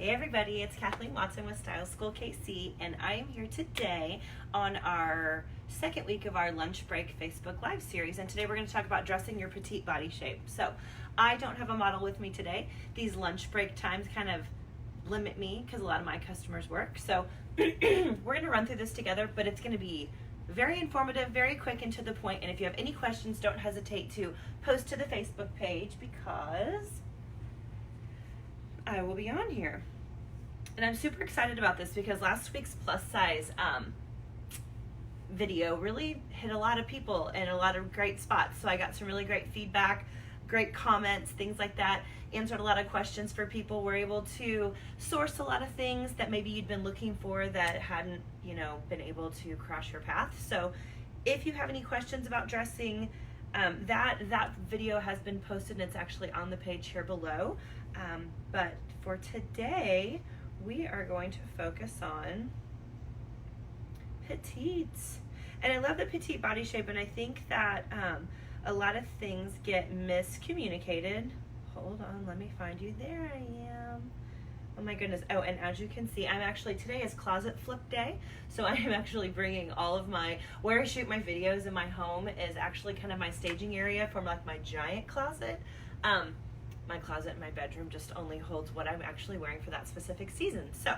Hey everybody, it's Kathleen Watson with Style School KC, and I am here today on our second week of our lunch break Facebook Live series, and today we're going to talk about dressing your petite body shape. So I don't have a model with me today. These lunch break times kind of limit me because a lot of my customers work. So we're going to run through this together, but it's going to be very informative, very quick and to the point, and if you have any questions, don't hesitate to post to the Facebook page because I will be on here. And I'm super excited about this because last week's plus size video really hit a lot of people in a lot of great spots. So I got some really great feedback, great comments, things like that, answered a lot of questions for people, were able to source a lot of things that maybe you'd been looking for that hadn't, been able to cross your path. So if you have any questions about dressing, that video has been posted and it's actually on the page here below. But for today, we are going to focus on petites. And I love the petite body shape, and I think that a lot of things get miscommunicated. Hold on, let me find you. There I am. Oh my goodness. Oh, and as you can see, today is closet flip day. So I am actually bringing all of where I shoot my videos in my home is actually kind of my staging area for like my giant closet. My closet in my bedroom just only holds what I'm actually wearing for that specific season. So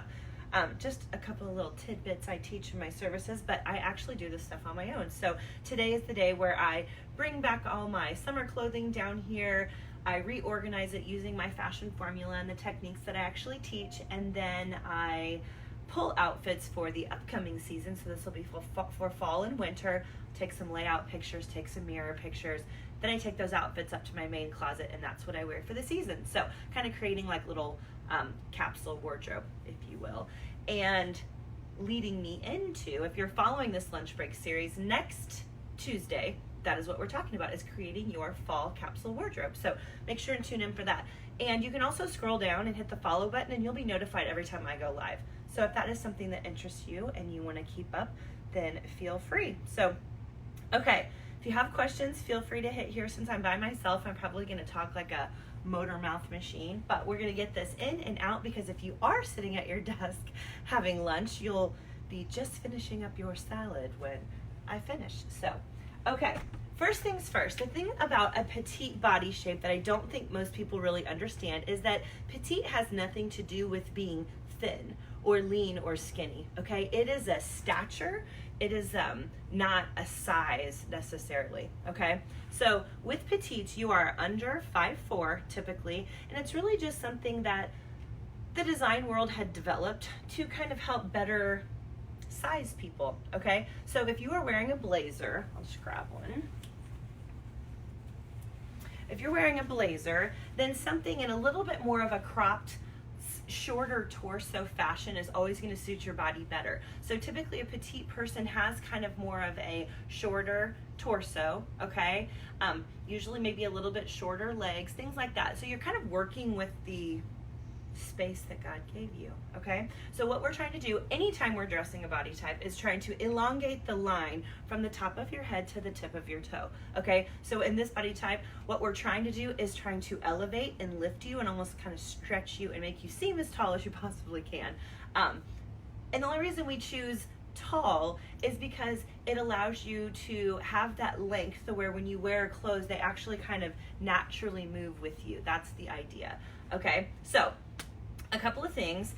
just a couple of little tidbits I teach in my services, but I actually do this stuff on my own. So today is the day where I bring back all my summer clothing down here. I reorganize it using my fashion formula and the techniques that I actually teach, and then I pull outfits for the upcoming season. So this will be for fall and winter. Take some layout pictures, take some mirror pictures. Then I take those outfits up to my main closet, and that's what I wear for the season. So kind of creating like little capsule wardrobe, if you will. And leading me into, if you're following this lunch break series, next Tuesday, that is what we're talking about, is creating your fall capsule wardrobe. So make sure and tune in for that. And you can also scroll down and hit the follow button, and you'll be notified every time I go live. So if that is something that interests you and you want to keep up, then feel free. So, okay. If you have questions, feel free to hit here. Since I'm by myself, I'm probably going to talk like a motor mouth machine, but we're going to get this in and out, because if you are sitting at your desk having lunch, you'll be just finishing up your salad when I finish. So, okay, first things first, the thing about a petite body shape that I don't think most people really understand is that petite has nothing to do with being thin or lean or skinny, okay? It is a stature. It is not a size necessarily, okay? So with petites, you are under 5'4" typically, and it's really just something that the design world had developed to kind of help better size people, okay? So if you are wearing a blazer, I'll just grab one. If you're wearing a blazer, then something in a little bit more of a cropped, shorter torso fashion is always going to suit your body better. So typically a petite person has kind of more of a shorter torso, okay? Usually maybe a little bit shorter legs, things like that. So you're kind of working with the space that God gave you, okay? So what we're trying to do anytime we're dressing a body type is trying to elongate the line from the top of your head to the tip of your toe, okay? So in this body type, what we're trying to do is trying to elevate and lift you and almost kind of stretch you and make you seem as tall as you possibly can. And the only reason we choose tall is because it allows you to have that length to where when you wear clothes, they actually kind of naturally move with you. That's the idea, okay? So a couple of things,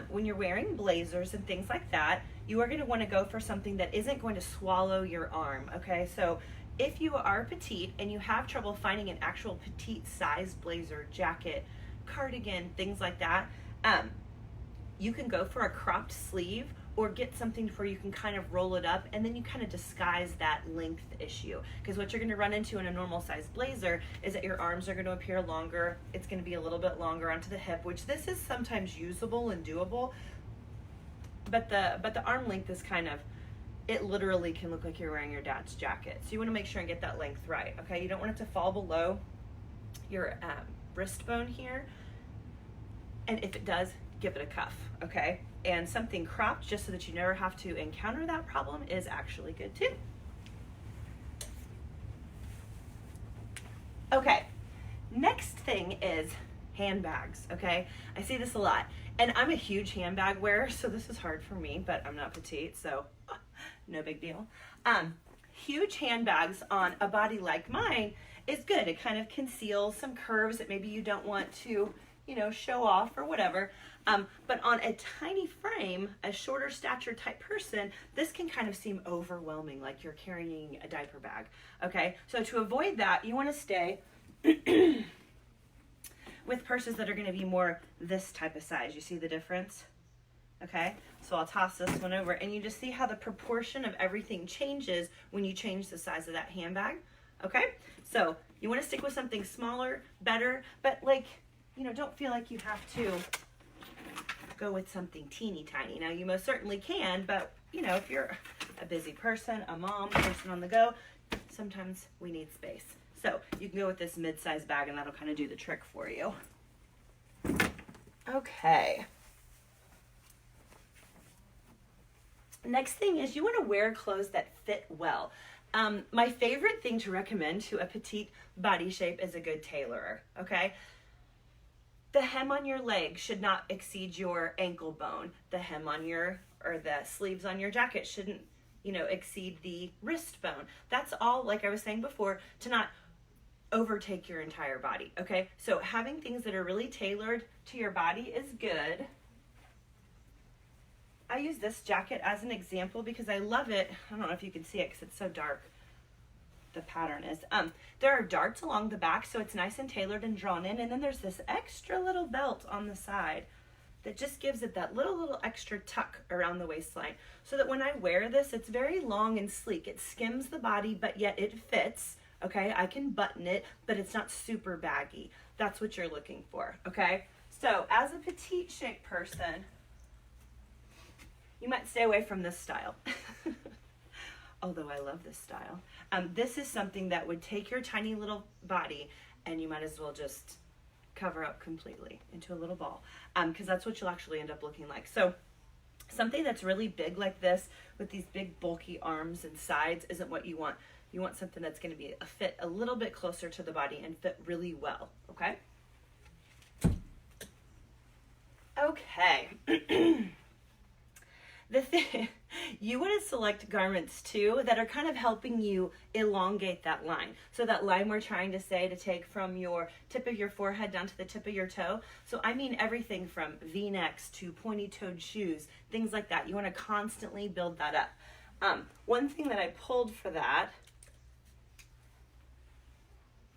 when you're wearing blazers and things like that, you are going to want to go for something that isn't going to swallow your arm, okay? So if you are petite and you have trouble finding an actual petite size blazer, jacket, cardigan, things like that, you can go for a cropped sleeve or get something where you can kind of roll it up and then you kind of disguise that length issue. Because what you're going to run into in a normal size blazer is that your arms are going to appear longer. It's going to be a little bit longer onto the hip, which this is sometimes usable and doable. But the arm length is kind of, it literally can look like you're wearing your dad's jacket. So you want to make sure and get that length right, okay? You don't want it to fall below your wrist bone here. And if it does, give it a cuff, okay? And something cropped just so that you never have to encounter that problem is actually good too. Okay, next thing is handbags, okay? I see this a lot. And I'm a huge handbag wearer, so this is hard for me, but I'm not petite, so no big deal. Huge handbags on a body like mine is good. It kind of conceals some curves that maybe you don't want to, you know, show off or whatever. But on a tiny frame, a shorter stature type person, this can kind of seem overwhelming, like you're carrying a diaper bag, okay? So to avoid that, you want to stay with purses that are going to be more this type of size. You see the difference? Okay, so I'll toss this one over, and you just see how the proportion of everything changes when you change the size of that handbag. Okay, so you want to stick with something smaller, better, but like, you know, don't feel like you have to go with something teeny tiny. Now, you most certainly can, but you know, if you're a busy person, a mom, person on the go, sometimes we need space. So you can go with this mid-size bag, and that'll kind of do the trick for you. Okay. Next thing is you want to wear clothes that fit well. My favorite thing to recommend to a petite body shape is a good tailorer, okay? The hem on your leg should not exceed your ankle bone. The hem on your, or the sleeves on your jacket shouldn't, you know, exceed the wrist bone. That's all, like I was saying before, to not overtake your entire body, okay? So having things that are really tailored to your body is good. I use this jacket as an example because I love it. I don't know if you can see it because it's so dark. The pattern is. There are darts along the back, so it's nice and tailored and drawn in. And then there's this extra little belt on the side that just gives it that little extra tuck around the waistline. So that when I wear this, it's very long and sleek. It skims the body, but yet it fits. Okay, I can button it, but it's not super baggy. That's what you're looking for, okay? So as a petite shape person, you might stay away from this style. Although I love this style. This is something that would take your tiny little body and you might as well just cover up completely into a little ball, because that's what you'll actually end up looking like. So something that's really big like this with these big bulky arms and sides isn't what you want. You want something that's going to be a fit a little bit closer to the body and fit really well, okay? Okay. You want to select garments too that are kind of helping you elongate that line. So that line we're trying to say to take from your tip of your forehead down to the tip of your toe. So I mean everything from V-necks to pointy-toed shoes, things like that. You want to constantly build that up. One thing that I pulled for that,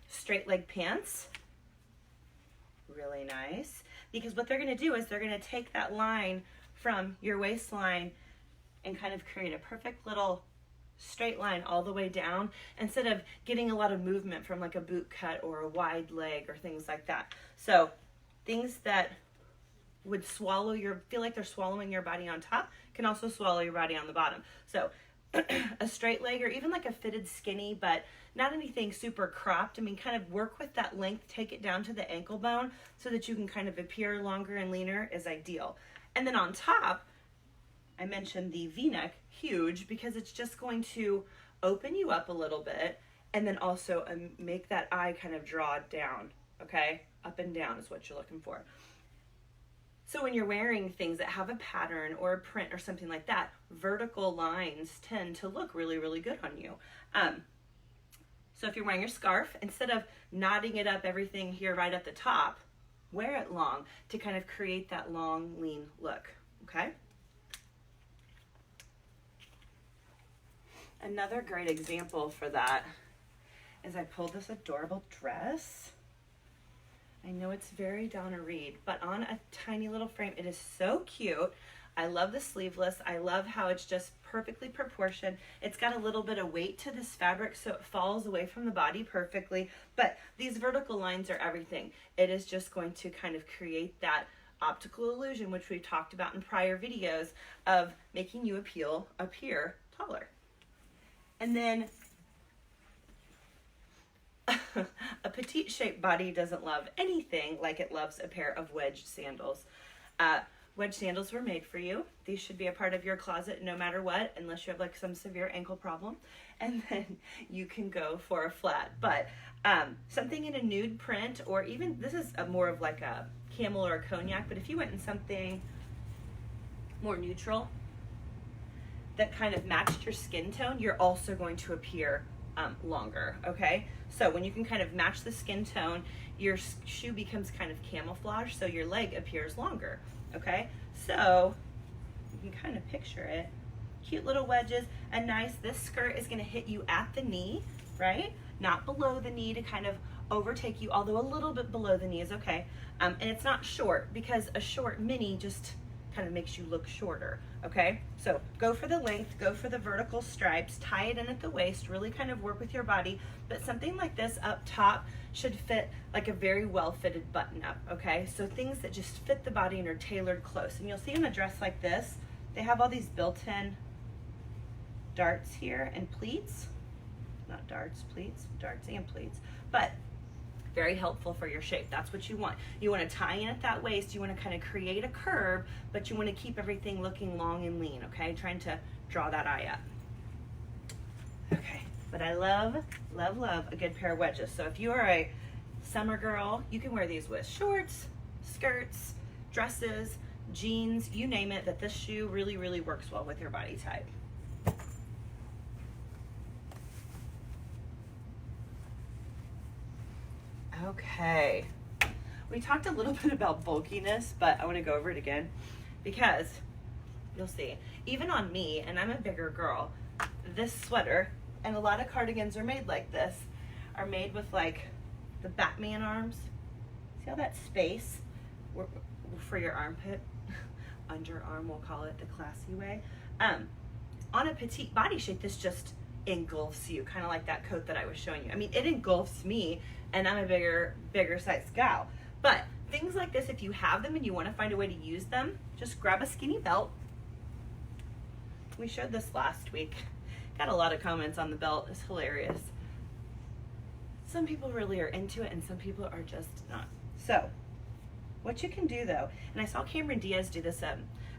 straight leg pants, really nice, because what they're going to do is they're going to take that line from your waistline and kind of create a perfect little straight line all the way down instead of getting a lot of movement from like a boot cut or a wide leg or things like that. So things that would feel like they're swallowing your body on top can also swallow your body on the bottom. So a straight leg or even like a fitted skinny, but not anything super cropped. I mean, kind of work with that length, take it down to the ankle bone so that you can kind of appear longer and leaner is ideal. And then on top, I mentioned the V-neck, huge, because it's just going to open you up a little bit and then also make that eye kind of draw down, okay? Up and down is what you're looking for. So when you're wearing things that have a pattern or a print or something like that, vertical lines tend to look really, really good on you. So if you're wearing your scarf, instead of knotting it up everything here right at the top, wear it long to kind of create that long, lean look, okay? Another great example for that is I pulled this adorable dress. I know it's very Donna Reed, but on a tiny little frame. It is so cute. I love the sleeveless. I love how it's just perfectly proportioned. It's got a little bit of weight to this fabric, so it falls away from the body perfectly. But these vertical lines are everything. It is just going to kind of create that optical illusion, which we've talked about in prior videos, of making you appear taller. And then a petite shaped body doesn't love anything like it loves a pair of wedge sandals. Wedge sandals were made for you. These should be a part of your closet no matter what, unless you have like some severe ankle problem. And then you can go for a flat. But something in a nude print, or even, this is more of like a camel or a cognac, but if you went in something more neutral that kind of matched your skin tone, you're also going to appear longer, okay? So when you can kind of match the skin tone, your shoe becomes kind of camouflage, so your leg appears longer, okay? So you can kind of picture it. Cute little wedges, and nice, this skirt is gonna hit you at the knee, right? Not below the knee to kind of overtake you, although a little bit below the knee is okay. And it's not short, because a short mini just kind of makes you look shorter, okay? So go for the length, go for the vertical stripes, tie it in at the waist, really kind of work with your body, but something like this up top should fit like a very well-fitted button up, okay? So things that just fit the body and are tailored close. And you'll see in a dress like this, they have all these built-in darts here and pleats, not darts, pleats, darts and pleats, but very helpful for your shape. That's what you want. You want to tie in at that waist. You want to kind of create a curve, but you want to keep everything looking long and lean, okay? Trying to draw that eye up. Okay, but I love, love, love a good pair of wedges. So if you are a summer girl, you can wear these with shorts, skirts, dresses, jeans, you name it, that this shoe really, really works well with your body type. Okay, we talked a little bit about bulkiness, but I want to go over it again because you'll see, even on me, and I'm a bigger girl, this sweater, and a lot of cardigans are made like this, are made with like the Batman arms. See all that space for your armpit? Underarm, we'll call it the classy way. On a petite body shape, this just engulfs you, kind of like that coat that I was showing you. I mean, it engulfs me, and I'm a bigger sized gal. But things like this, if you have them and you want to find a way to use them, just grab a skinny belt. We showed this last week. Got a lot of comments on the belt. It's hilarious. Some people really are into it and some people are just not. So what you can do though, and I saw Cameron Diaz do this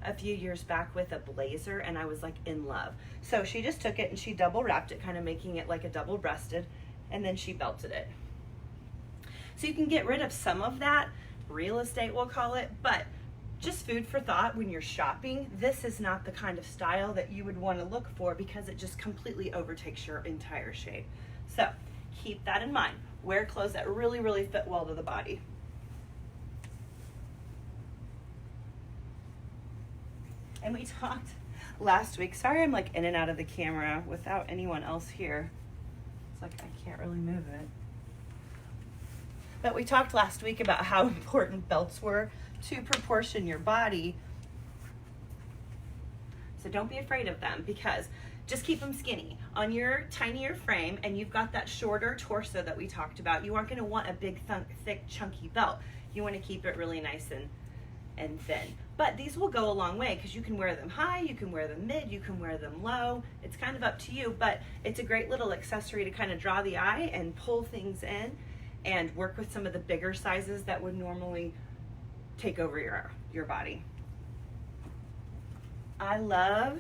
a few years back with a blazer, and I was like in love. So she just took it and she double wrapped it, kind of making it like a double breasted, and then she belted it. So you can get rid of some of that real estate, we'll call it, but just food for thought when you're shopping. This is not the kind of style that you would want to look for because it just completely overtakes your entire shape. So keep that in mind. Wear clothes that really, really fit well to the body. And we talked last week, sorry I'm like in and out of the camera without anyone else here. It's like I can't really move it. But we talked last week about how important belts were to proportion your body. So don't be afraid of them, because just keep them skinny. On your tinier frame, and you've got that shorter torso that we talked about, you aren't going to want a big, thick, chunky belt. You want to keep it really nice and thin. But these will go a long way because you can wear them high, you can wear them mid, you can wear them low. It's kind of up to you, but it's a great little accessory to kind of draw the eye and pull things in and work with some of the bigger sizes that would normally take over your body. I love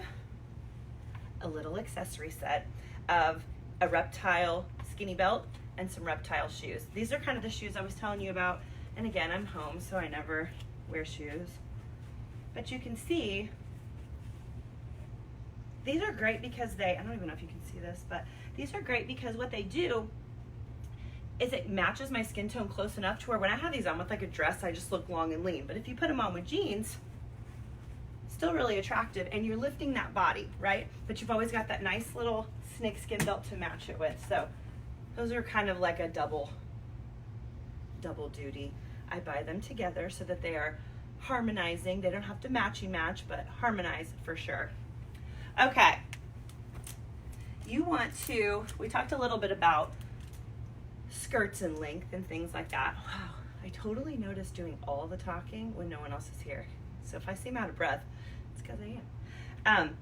a little accessory set of a reptile skinny belt and some reptile shoes. These are kind of the shoes I was telling you about. And again, I'm home, so I never wear shoes. But you can see, these are great because I don't even know if you can see this, but these are great because what they do is it matches my skin tone close enough to where when I have these on with like a dress, I just look long and lean. But if you put them on with jeans, still really attractive, and you're lifting that body, right? But you've always got that nice little snakeskin belt to match it with. So those are kind of like a double duty. I buy them together so that they are harmonizing. They don't have to matchy match, but harmonize for sure. Okay. You want to, we talked a little bit about skirts and length and things like that. Wow, I totally noticed doing all the talking when no one else is here. So if I seem out of breath, it's because I am.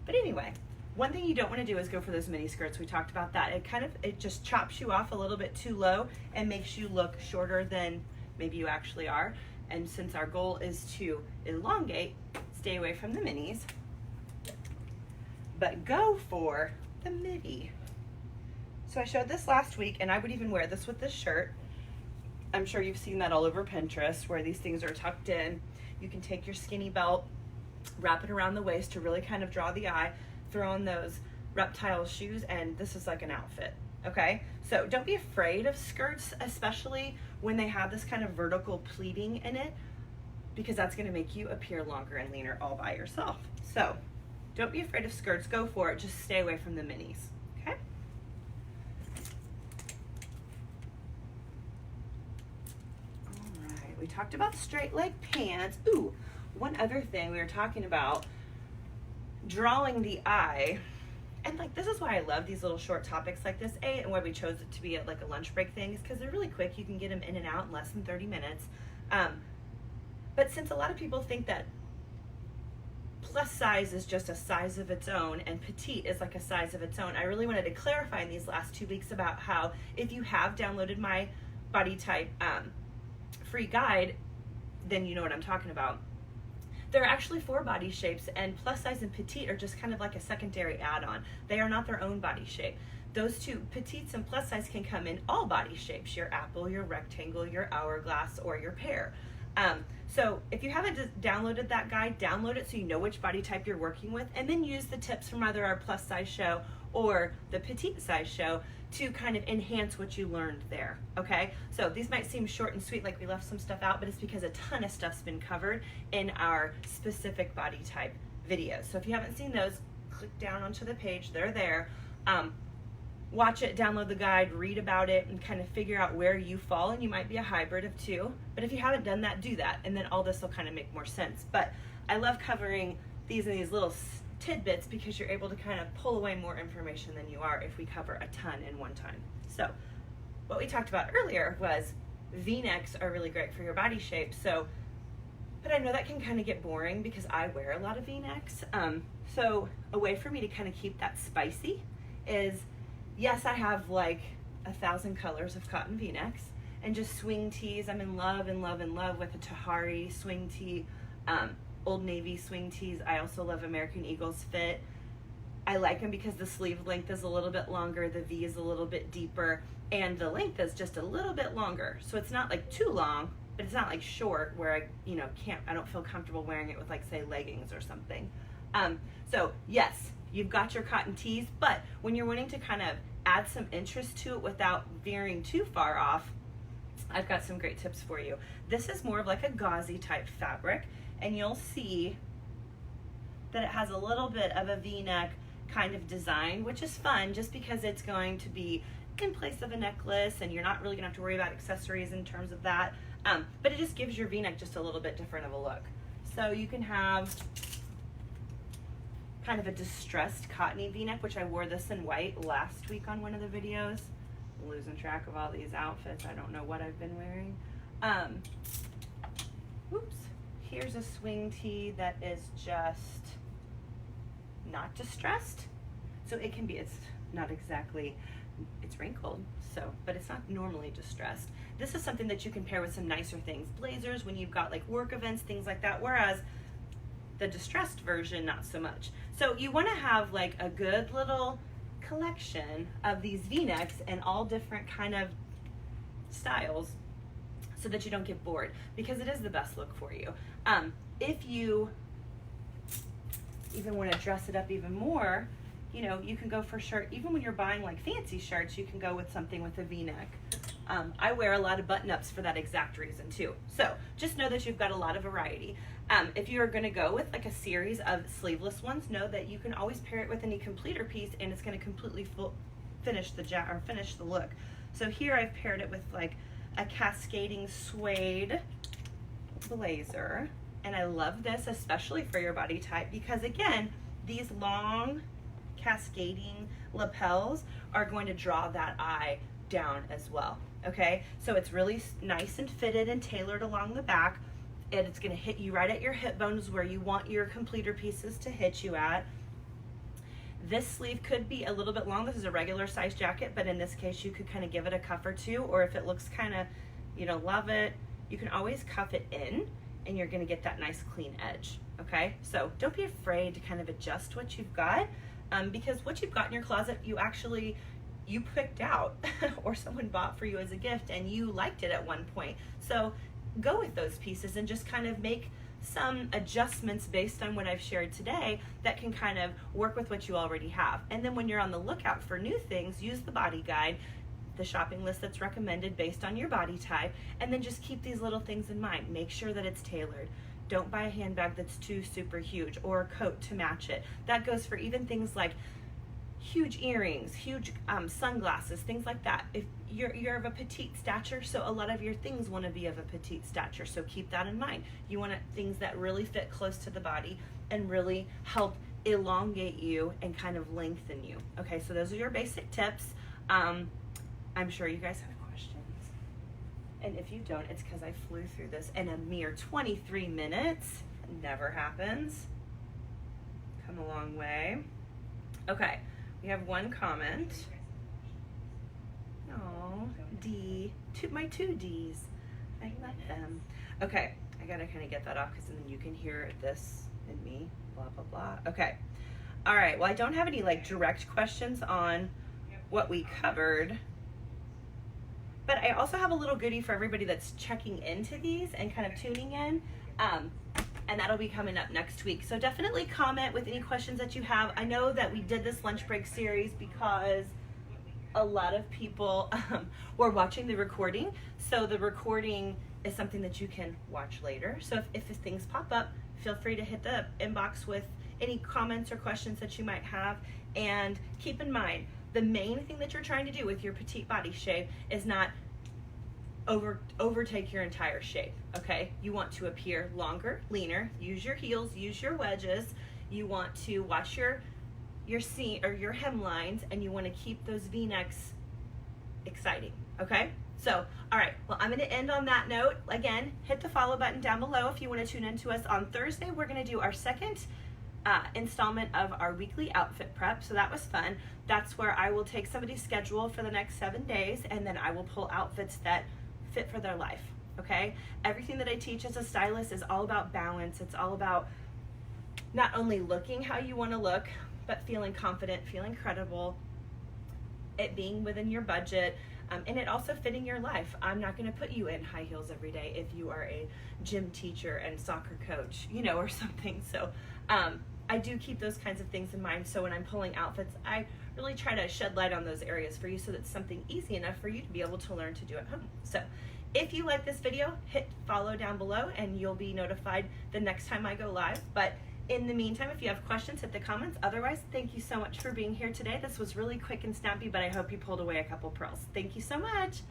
But anyway, one thing you don't want to do is go for those mini skirts. We talked about that. It just chops you off a little bit too low and makes you look shorter than maybe you actually are. And since our goal is to elongate, stay away from the minis, but go for the midi. So I showed this last week, and I would even wear this with this shirt. I'm sure you've seen that all over Pinterest where these things are tucked in. You can take your skinny belt, wrap it around the waist to really kind of draw the eye, throw on those reptile shoes, and this is like an outfit, okay? So don't be afraid of skirts, especially when they have this kind of vertical pleating in it, because that's gonna make you appear longer and leaner all by yourself. So don't be afraid of skirts, go for it, just stay away from the minis, okay? All right, we talked about straight leg pants. Ooh, one other thing we were talking about, drawing the eye. And like, this is why I love these little short topics like this, and why we chose it to be at like a lunch break thing, is because they're really quick. You can get them in and out in less than 30 minutes. But since a lot of people think that plus size is just a size of its own and petite is like a size of its own, I really wanted to clarify in these last 2 weeks about how, if you have downloaded my body type free guide, then you know what I'm talking about. There are actually 4 body shapes, and plus size and petite are just kind of like a secondary add-on. They are not their own body shape. Those two, petites and plus size, can come in all body shapes: your apple, your rectangle, your hourglass, or your pear. So if you haven't downloaded that guide, download it so you know which body type you're working with, and then use the tips from either our plus size show or the petite size show to kind of enhance what you learned there, okay? So these might seem short and sweet, like we left some stuff out, but it's because a ton of stuff's been covered in our specific body type videos. So if you haven't seen those, click down onto the page, they're there. Watch it, download the guide, read about it, and kind of figure out where you fall, and you might be a hybrid of 2. But if you haven't done that, do that, and then all this will kind of make more sense. But I love covering these in these little tidbits because you're able to kind of pull away more information than you are if we cover a ton in one time. So what we talked about earlier was V-necks are really great for your body shape. So, but I know that can kind of get boring because I wear a lot of V-necks. So a way for me to kind of keep that spicy is, yes, I have like 1,000 colors of cotton V-necks and just swing tees. I'm in love with the Tahari swing tee, Old Navy swing tees. I also love American Eagle's fit. I like them because the sleeve length is a little bit longer, the V is a little bit deeper, and the length is just a little bit longer. So it's not like too long, but it's not like short where I don't feel comfortable wearing it with, like, say, leggings or something. So yes, you've got your cotton tees, but when you're wanting to kind of add some interest to it without veering too far off, I've got some great tips for you. This is more of like a gauzy type fabric, and you'll see that it has a little bit of a V-neck kind of design, which is fun just because it's going to be in place of a necklace, and you're not really gonna have to worry about accessories in terms of that. But it just gives your V-neck just a little bit different of a look. So you can have kind of a distressed cottony V-neck, which I wore this in white last week on one of the videos. I'm losing track of all these outfits. I don't know what I've been wearing. Oops. Here's a swing tee that is just not distressed. So it can be, it's not exactly, it's wrinkled, so, but it's not normally distressed. This is something that you can pair with some nicer things. Blazers, when you've got like work events, things like that, whereas the distressed version, not so much. So you wanna have like a good little collection of these V-necks in all different kind of styles so that you don't get bored, because it is the best look for you. If you even want to dress it up even more, you can go for shirt. Even when you're buying like fancy shirts, you can go with something with a V-neck. I wear a lot of button-ups for that exact reason too. So just know that you've got a lot of variety. If you're going to go with like a series of sleeveless ones, know that you can always pair it with any completer piece, and it's going to completely finish the look. So here I've paired it with like a cascading suede blazer, and I love this especially for your body type because, again, these long cascading lapels are going to draw that eye down as well. Okay, so it's really nice and fitted and tailored along the back, and it's going to hit you right at your hip bones where you want your completer pieces to hit you at. This sleeve could be a little bit long. This is a regular size jacket, but in this case you could kind of give it a cuff or two, or if it looks kind of, you don't love it, you can always cuff it in and you're gonna get that nice clean edge, okay? So don't be afraid to kind of adjust what you've got, because what you've got in your closet, you picked out or someone bought for you as a gift and you liked it at one point. So go with those pieces and just kind of make some adjustments based on what I've shared today that can kind of work with what you already have. And then when you're on the lookout for new things, use the body guide, the shopping list that's recommended based on your body type, and then just keep these little things in mind. Make sure that it's tailored. Don't buy a handbag that's too super huge or a coat to match it. That goes for even things like huge earrings, huge sunglasses, things like that. If you're of a petite stature, so a lot of your things want to be of a petite stature, so keep that in mind. You want things that really fit close to the body and really help elongate you and kind of lengthen you. Okay, so those are your basic tips. I'm sure you guys have questions, and if you don't, it's because I flew through this in a mere 23 minutes. Never happens. Come a long way. Okay, we have one comment. Oh, D, my two Ds. I love them. Okay, I gotta kind of get that off because then you can hear this in me, blah, blah, blah. Okay, all right, well, I don't have any like direct questions on what we covered, but I also have a little goodie for everybody that's checking into these and kind of tuning in. And that'll be coming up next week. So definitely comment with any questions that you have. I know that we did this lunch break series because a lot of people were watching the recording. So the recording is something that you can watch later. So if things pop up, feel free to hit the inbox with any comments or questions that you might have. And keep in mind, the main thing that you're trying to do with your petite body shape is not overtake your entire shape, okay? You want to appear longer, leaner, use your heels, use your wedges. You want to watch your seam or your hemlines, and you want to keep those V-necks exciting, okay? So, all right, well, I'm gonna end on that note. Again, hit the follow button down below if you wanna tune in to us on Thursday. We're gonna do our second installment of our weekly outfit prep. So that was fun. That's where I will take somebody's schedule for the next 7 days, and then I will pull outfits that fit for their life, okay? Everything that I teach as a stylist is all about balance. It's all about not only looking how you want to look, but feeling confident, feeling credible, it being within your budget, and it also fitting your life. I'm not going to put you in high heels every day if you are a gym teacher and soccer coach, you know, or something. So I do keep those kinds of things in mind. So when I'm pulling outfits, I really try to shed light on those areas for you so that it's something easy enough for you to be able to learn to do at home. So if you like this video, hit follow down below and you'll be notified the next time I go live. But in the meantime, if you have questions, hit the comments. Otherwise, thank you so much for being here today. This was really quick and snappy, but I hope you pulled away a couple pearls. Thank you so much.